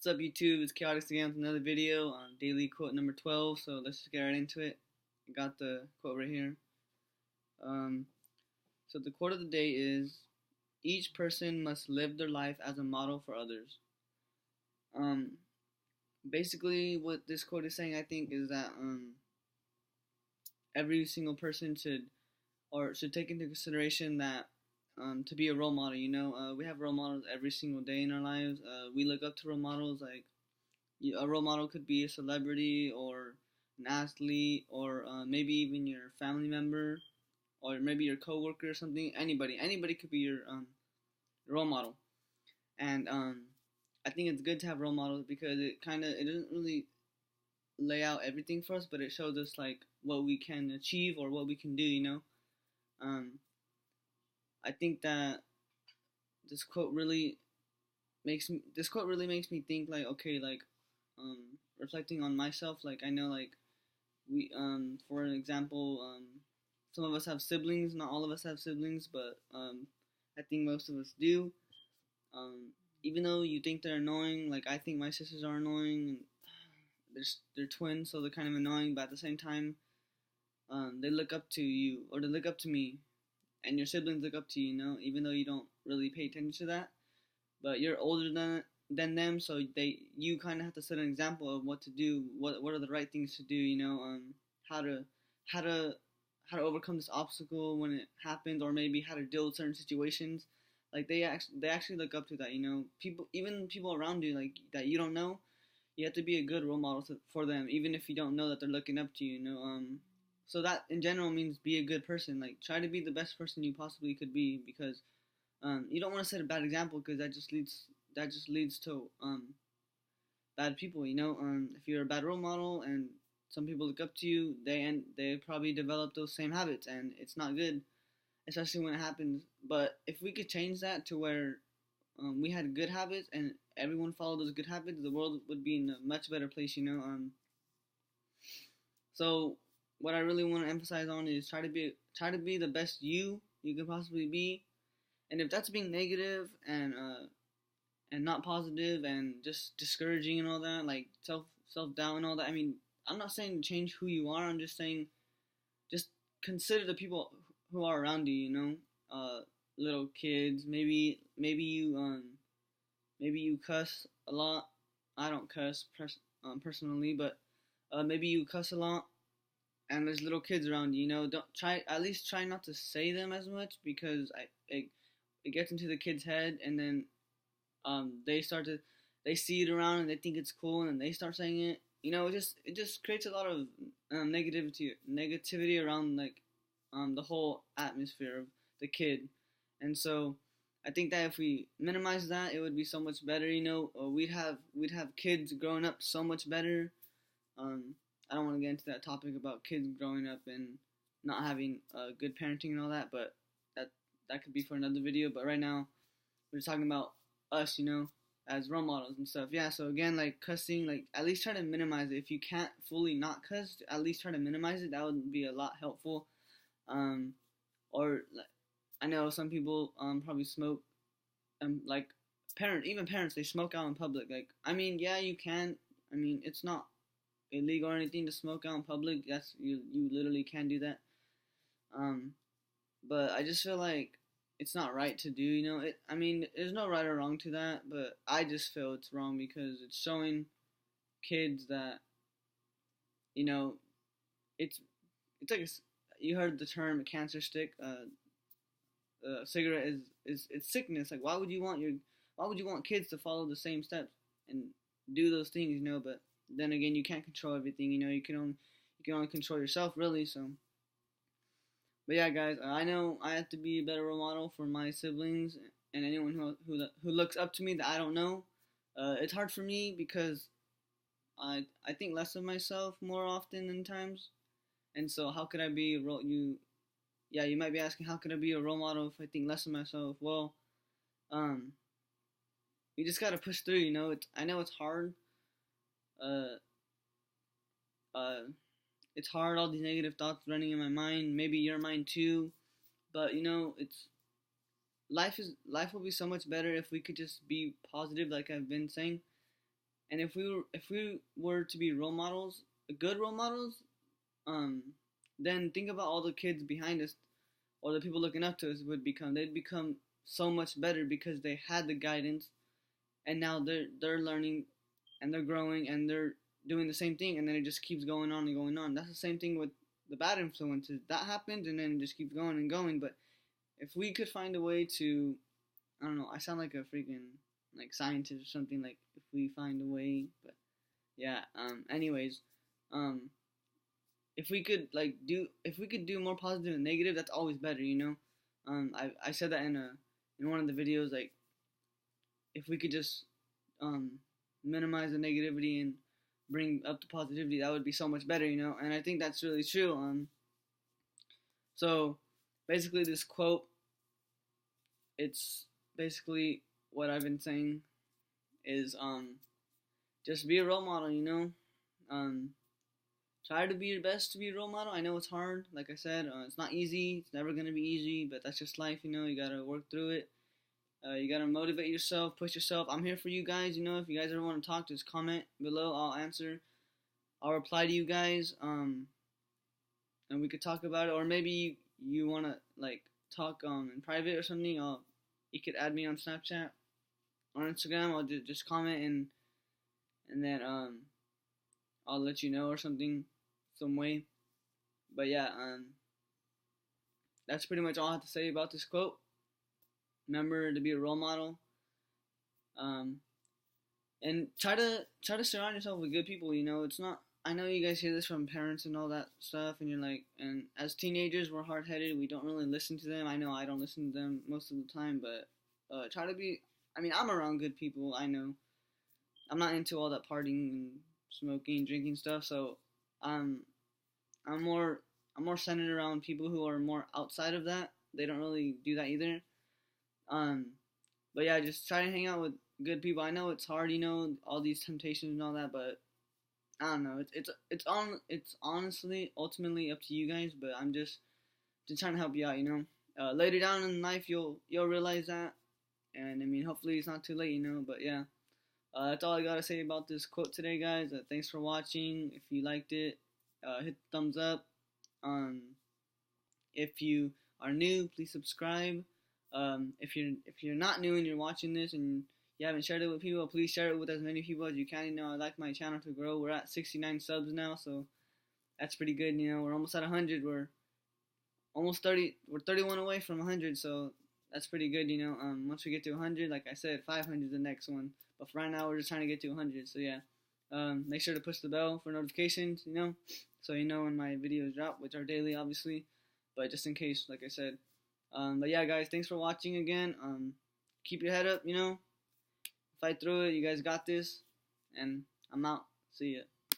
What's up, YouTube? It's Chaotix again with another video on daily quote number 12. So let's just get right into it. I got the quote right here. Um, so the quote of the day is, "Each person must live their life as a model for others." Um, Basically, what this quote is saying, I think, is that every single person should take into consideration that to be a role model. We have role models every single day in our lives. We look up to role models like. A role model could be a celebrity or an athlete or maybe even your family member or maybe your coworker or something. Anybody could be your role model. And I think it's good to have role models because it doesn't really lay out everything for us, but it shows us like what we can achieve or what we can do. Um, I think that this quote really makes me think like, okay, like reflecting on myself, like I know like we for an example, some of us have siblings, not all of us have siblings, but I think most of us do. um Even though you think they're annoying, like I think my sisters are annoying, and they're twins, so they're kind of annoying, but at the same time they look up to you or they look up to me, and your siblings look up to you, even though you don't really pay attention to that, but you're older than them, so you kind of have to set an example of what to do, what are the right things to do, how to how to how to overcome this obstacle when it happens, or maybe how to deal with certain situations. Like they actually look up to that, people, even people around you like that you don't know. You have to be a good role model for them, even if you don't know that they're looking up to you. So that in general means be a good person. Like try to be the best person you possibly could be, because you don't want to set a bad example, because that just leads to bad people. If you're a bad role model and some people look up to you, they probably develop those same habits, and it's not good, especially when it happens. But if we could change that to where we had good habits and everyone followed those good habits, the world would be in a much better place. So what I really want to emphasize on is try to be the best you can possibly be. And if that's being negative and not positive and just discouraging and all that, like self doubt and all that, I mean, I'm not saying change who you are. I'm just saying just consider the people who are around you. Little kids. Maybe you cuss a lot. I don't cuss personally, but maybe you cuss a lot, and there's little kids around you. Don't try at least try not to say them as much, because it gets into the kid's head, and then they see it around and they think it's cool, and then they start saying it. It just creates a lot of negativity around, like the whole atmosphere of the kid. And so I think that if we minimize that, it would be so much better. We'd have kids growing up so much better. um I don't want to get into that topic about kids growing up and not having good parenting and all that, but that that could be for another video. But right now we're just talking about us, as role models and stuff. Yeah. So again, like cussing, like at least try to minimize it. If you can't fully not cuss, at least try to minimize it. That would be a lot helpful. Um, or like, I know some people probably smoke. Like even parents, they smoke out in public. Like I mean, yeah, you can. I mean, it's not illegal or anything to smoke out in public. You literally can do that. Um, but I just feel like it's not right to do. I mean, there's no right or wrong to that, but I just feel it's wrong because it's showing kids that you know it's it's like you heard the term cancer stick. Cigarette is it's sickness. Like why would you want kids to follow the same steps and do those things? But then again, you can't control everything. You can only control yourself, really. So. But yeah, guys, I know I have to be a better role model for my siblings and anyone who looks up to me that I don't know. It's hard for me because I think less of myself more often than times, and so how could I be a role you? Yeah, you might be asking, how could I be a role model if I think less of myself? Well, um, you just gotta push through. I know it's hard. Uh, uh, it's hard. All these negative thoughts running in my mind. Maybe your mind too. But it's life will be so much better if we could just be positive, like I've been saying. And if we were to be role models, good role models, um, then think about all the kids behind us or the people looking up to us they'd become so much better because they had the guidance, and now they're learning and they're growing and they're doing the same thing, and then it just keeps going on and going on. That's the same thing with the bad influences. That happened and then it just keeps going and going. But if we could find a way to, I don't know, I sound like a freaking like scientist or something, like if we find a way, but yeah, anyways, um if we could do more positive and negative, that's always better, you know. I said that in one of the videos, like if we could just um minimize the negativity and bring up the positivity, that would be so much better, you know. And I think that's really true. So basically this quote, it's basically what I've been saying is just be a role model, you know. Um Try to be your best to be a role model. I know it's hard, like I said, it's not easy. It's never gonna be easy, but that's just life, you know. You gotta work through it. You gotta motivate yourself, push yourself. I'm here for you guys, you know. If you guys ever want to talk, just comment below. I'll answer. I'll reply to you guys. And we could talk about it, or maybe you wanna like talk in private or something. You could add me on Snapchat or Instagram. I'll just comment and then I'll let you know or something, some way. But yeah, that's pretty much all I have to say about this quote. Remember to be a role model, um, and try to surround yourself with good people. You know, it's not. I know you guys hear this from parents and all that stuff, and you're like, and as teenagers, we're hard headed. We don't really listen to them. I know I don't listen to them most of the time, but try to be. I mean, I'm around good people. I know. I'm not into all that partying and smoking, drinking stuff. So, um, I'm more I'm more centered around people who are more outside of that. They don't really do that either. Um, but yeah, just try to hang out with good people. I know it's hard, you know, all these temptations and all that, but I don't know. It's honestly ultimately up to you guys. But I'm just trying to help you out, you know. Later down in life, you'll realize that, and I mean, hopefully it's not too late, you know. But yeah, that's all I gotta say about this quote today, guys. Thanks for watching. If you liked it, hit the thumbs up. Um, if you are new, please subscribe. If you're not new and you're watching this and you haven't shared it with people, please share it with as many people as you can. You know, I like my channel to grow. We're at 69 subs now, so that's pretty good. You know, we're almost at 100. We're almost 30. We're 31 away from 100, so that's pretty good. You know, once we get to 100, like I said, 500 is the next one. But for right now, we're just trying to get to 100. So yeah, make sure to push the bell for notifications. You know, so you know when my videos drop, which are daily, obviously. But just in case, like I said. But yeah, guys, thanks for watching again. Keep your head up, you know. Fight through it. You guys got this. And I'm out. See ya.